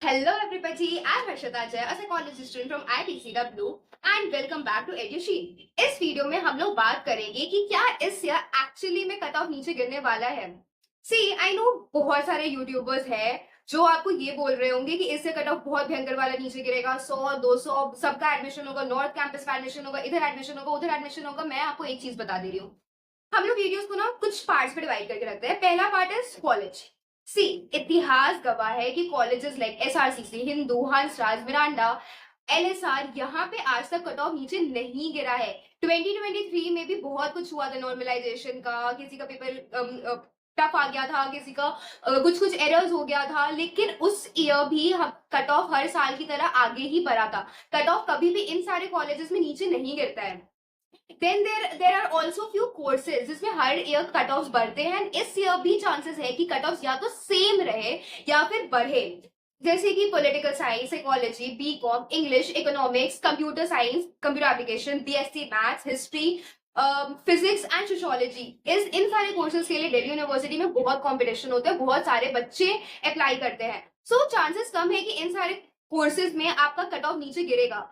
Hello everybody, I'm Harshita Jay, a psychology student from IPCW and welcome back to EduSheet। इस video में हम लोग बात करेंगे कि क्या इस ईयर एक्चुअली में कट ऑफ नीचे गिरने वाला है। सी आई नो बहुत सारे यूट्यूबर्स हैं जो आपको ये बोल रहे होंगे कि इससे कट ऑफ बहुत भयंकर वाला नीचे गिरेगा, 100-200 सबका एडमिशन होगा, नॉर्थ कैंपस का एडमिशन होगा, इधर एडमिशन होगा, उधर एडमिशन होगा। मैं आपको एक चीज बता दे रही हूँ, हम लोग वीडियोस को ना कुछ पार्ट्स में डिवाइड करके रखते हैं। पहला पार्ट इज कॉलेज। सी इतिहास गवाह है कि colleges like SRCC, Hindu, Hansraj, Miranda, LSR, यहाँ पे आज तक कट ऑफ नीचे नहीं गिरा है। 2023 में भी बहुत कुछ हुआ था नॉर्मलाइजेशन का, किसी का पेपर टफ आ गया था, किसी का कुछ कुछ एरर्स हो गया था, लेकिन उस ईयर भी हम कट ऑफ हर साल की तरह आगे ही बढ़ा था। कट ऑफ कभी भी इन सारे कॉलेजेस में नीचे नहीं गिरता है। Then there are also few courses जिसमें हर ईयर कट ऑफ बढ़ते हैं। इस ईयर भी चांसेस है कि कट ऑफ या तो सेम रहे या फिर बढ़े, जैसे कि political science, psychology, BCom, English, economics, computer science, computer application, BSc maths, history, physics and sociology. इन सारे कोर्सेज के लिए दिल्ली यूनिवर्सिटी में बहुत कंपटीशन होता है, बहुत सारे बच्चे अप्लाई करते हैं। सो चांसेस कम है कि इन सारे कोर्सेज में आपका कट ऑफ नीचे गिरेगा।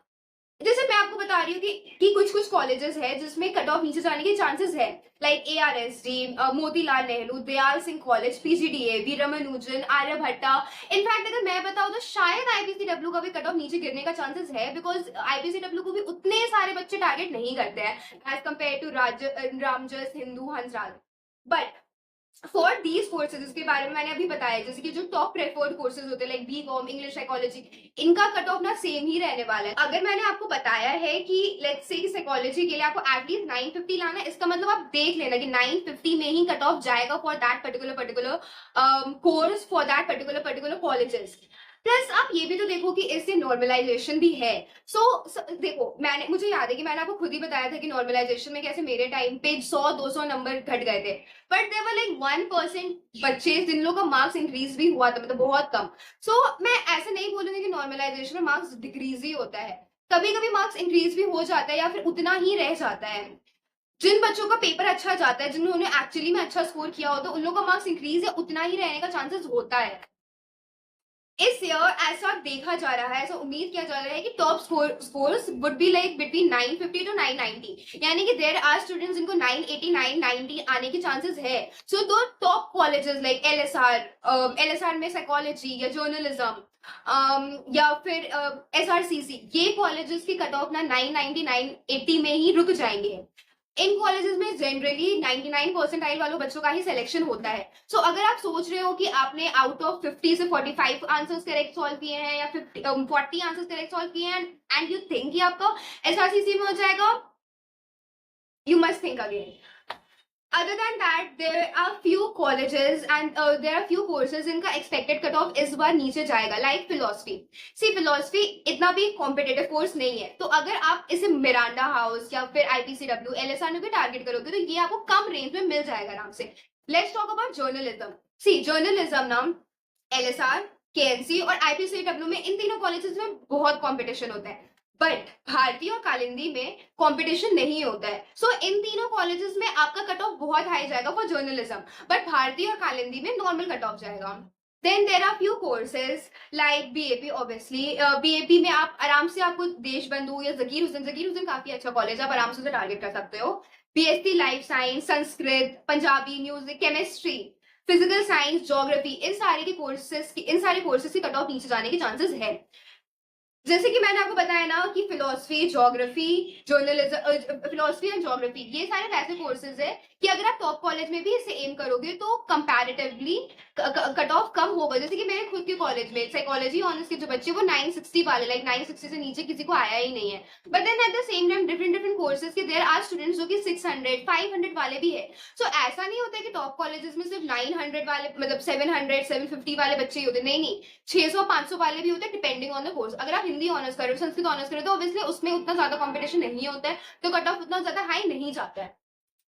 जैसे मैं आपको बता रही हूँ कि कुछ कुछ कॉलेजेस है जिसमें कट ऑफ नीचे जाने के चांसेस है, like ARSD, Motilal Nehru, Dayal Singh college, PGDA, V Ramanujan, Aryabhatta. In fact अगर मैं बताऊँ तो शायद आईपीसीडब्ल्यू का भी कट ऑफ नीचे गिरने का चांसेस है, बिकॉज आईपीसीडब्ल्यू को भी उतने सारे बच्चे टारगेट नहीं करते हैं as compare to Ramjas, Hindu, Hansraj. But for these courses, इसके बारे में मैंने अभी बताया, जैसे कि जो टॉप प्रेफर्ड कोर्सेज होते हैं लाइक बीकॉम, इंग्लिश, साइकोलॉजी, इनका कट ऑफ ना सेम ही रहने वाला है। अगर मैंने आपको बताया है कि लेट्स से साइकोलॉजी के लिए आपको एटलीस्ट 950 लाना है, इसका मतलब आप देख लेना कि 950 में ही कट ऑफ जाएगा for that particular course, for that particular colleges. Plus आप ये भी तो देखो कि इससे नॉर्मलाइजेशन भी है। देखो, मुझे याद है कि मैंने आपको खुद ही बताया था कि नॉर्मलाइजेशन में कैसे मेरे टाइम पे 100-200 नंबर घट गए थे, बट देयर वर लाइक 1% बच्चे जिन लोगों का मार्क्स इंक्रीज भी हुआ था, मतलब बहुत कम। मैं ऐसे नहीं बोलूंगी कि नॉर्मलाइजेशन में मार्क्स डिक्रीज ही होता है, कभी कभी मार्क्स इंक्रीज भी हो जाता है या फिर उतना ही रह जाता है। जिन बच्चों का पेपर अच्छा जाता है, जिन्होंने एक्चुअली में अच्छा स्कोर किया होता है, उन लोगों का मार्क्स इंक्रीज या उतना ही रहने का चांसेस होता है। इस ईयर ऐसा देखा जा रहा है, ऐसा उम्मीद किया जा रहा है कि top scores would be like between 950 to 990, यानी कि देयर आर स्टूडेंट्स जिनको 980 990 आने की चांसेस है। सो दो टॉप कॉलेजेस लाइक एलएसआर में साइकोलॉजी या जर्नलिज्म, या फिर एसआरसीसी, ये कॉलेजेस की कट ऑफ ना 990 980 में ही रुक जाएंगे। इन कॉलेजेस में जनरली 99 परसेंटाइल वालों बच्चों का ही सिलेक्शन होता है। अगर आप सोच रहे हो कि आपने आउट ऑफ 50 से 45 आंसर्स करेक्ट सॉल्व किए हैं या 40 आंसर्स करेक्ट सॉल्व किए हैं एंड यू थिंक कि आपका एसआरसीसी में हो जाएगा, you must think again. Other than that, there are few colleges and there are few courses जिनका expected cut off इस बार नीचे जाएगा, like philosophy। philosophy इतना भी competitive course नहीं है, तो अगर आप इसे मिरांडा हाउस या फिर आईपीसीडब्ल्यू, एलएसआर में भी टारगेट करोगे तो ये आपको कम रेंज में मिल जाएगा आराम से। Let's talk about journalism. Journalism नाम एलएसआर, केएनसी और आईपीसीडब्ल्यू में, इन तीनों कॉलेजेस में बहुत कॉम्पिटिशन होता है, बट भारती और कालिंदी में कंपटीशन नहीं होता है। इन तीनों कॉलेजेस में आपका कट ऑफ बहुत हाई जाएगा फॉर जर्नलिज्म, बट भारती और कालिंदी में नॉर्मल कट ऑफ जाएगा। Then there are few courses like BAP. Obviously BAP में आप आराम से, आपको देशबंधु या जकीर हुसैन काफी अच्छा कॉलेज, आप आराम से उसे टारगेट कर सकते हो। BSc life science, Sanskrit, Punjabi, music, chemistry, physical science, geography, इन सारे कोर्सेज की कट ऑफ नीचे जाने के चांसेस है। जैसे कि मैंने आपको बताया ना कि philosophy, geography, journalism, philosophy and geography, ये सारे ऐसे कोर्सेज है कि अगर आप टॉप कॉलेज में भी इसे एम करोगे तो कंपैरेटिवली कट ऑफ कम होगा। जैसे कि मेरे खुद के कॉलेज में साइकोलॉजी ऑनर्स के जो बच्चे, वो 960 वाले, लाइक 960 से नीचे किसी को आया ही नहीं है। But then at the same time different courses के देयर आर स्टूडेंट्स जो कि 600 500 वाले भी है। ऐसा नहीं होता है कि टॉप कॉलेजेस में सिर्फ 900 वाले, मतलब 700 750 वाले बच्चे ही होते, नहीं, 600 500 वाले भी होते हैं, डिपेंडिंग ऑन द कोर्स। अगर आप हिंदी ऑनर्स करो, संस्कृत ऑनर्स करो, तो ऑब्वियसली उसमें उतना ज्यादा कंपटीशन नहीं होता है, तो कट ऑफ उतना ज्यादा हाई नहीं जाता है।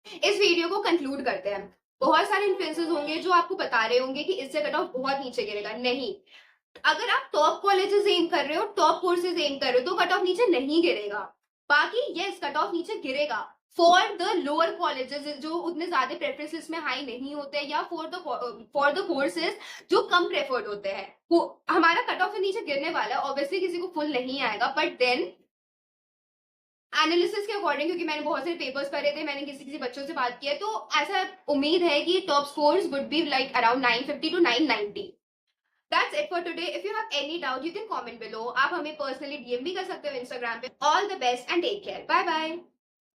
इस वीडियो को कंक्लूड करते हैं। बहुत सारे इन्फ्लुएंसर्स होंगे जो आपको बता रहे होंगे कि इससे कट ऑफ बहुत नीचे गिरेगा। नहीं, अगर आप टॉप कॉलेजेस एम कर रहे हो, टॉप कोर्सेज एम कर रहे हो, तो कट ऑफ नीचे नहीं गिरेगा। बाकी यस, कट ऑफ नीचे गिरेगा फॉर द लोअर कॉलेजेस जो उतने ज्यादा प्रेफरेंस लिस्ट में हाई नहीं होते हैं, या फॉर द कोर्सेज जो कम प्रेफर्ड होते हैं, वो हमारा कट ऑफ से नीचे गिरने वाला है। ऑब्वियसली किसी को फुल नहीं आएगा, बट देन एनालिसिस के अकॉर्डिंग, क्योंकि मैंने बहुत सारे पेपर्स पढ़े थे, मैंने किसी किसी बच्चों से बात किया, तो ऐसा उम्मीद है कि top scores would be like around 950 to 990। That's it for today. If you have any doubt, you can comment below. आप हमें पर्सनली डीएम भी कर सकते हो इंस्टाग्राम पे। All the best and take care. Bye bye.